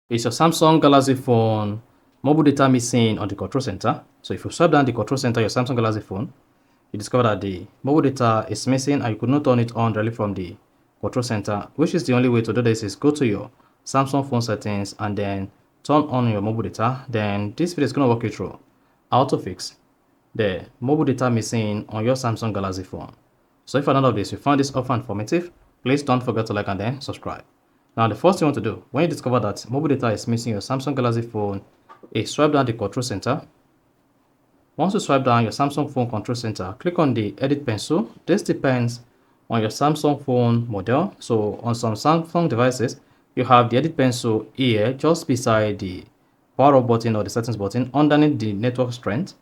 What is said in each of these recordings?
Is your Samsung Galaxy phone mobile data missing on the control center? So if you swipe down the control center, your Samsung Galaxy phone, you discover that the mobile data is missing and you could not turn it on directly from the control center, which is the only way to do this is go to your Samsung phone settings and then turn on your mobile data. Then this video is going to walk you through how to fix the mobile data missing on your Samsung Galaxy phone. So if you're not of this, you found this offer informative, please don't forget to like and then subscribe. Now, the first thing you want to do when you discover that mobile data is missing your Samsung Galaxy phone is swipe down the control center. Once you swipe down your Samsung phone control center, click on the edit pencil. This depends on your Samsung phone model. So on some Samsung devices, you have the edit pencil here just beside the power up button or the settings button underneath the network strength.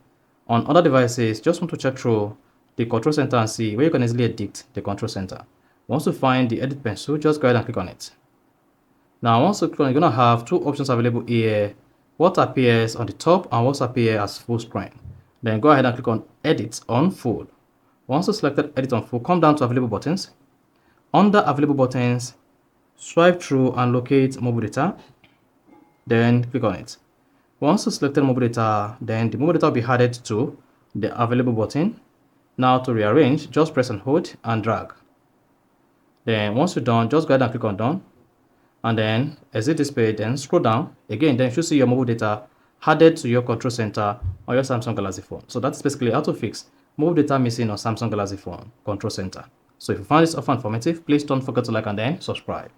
On other devices, just want to check through the control center and see where you can easily edit the control center. Once you find the edit pencil, just go ahead and click on it. Now, once you click on it, you're going to have two options available here, what appears on the top and what appears as full screen. Then go ahead and click on edit on full. Once you selected edit on full, come down to available buttons. Under available buttons, swipe through and locate mobile data. Then click on it. Once you selected mobile data, then the mobile data will be added to the available button. Now to rearrange, just press and hold and drag. Then once you're done, just go ahead and click on done. And then exit this page, then scroll down again, then you should see your mobile data added to your control center on your Samsung Galaxy phone. So that's basically how to fix mobile data missing on Samsung Galaxy phone control center. So if you found this offer informative, please don't forget to like and then subscribe.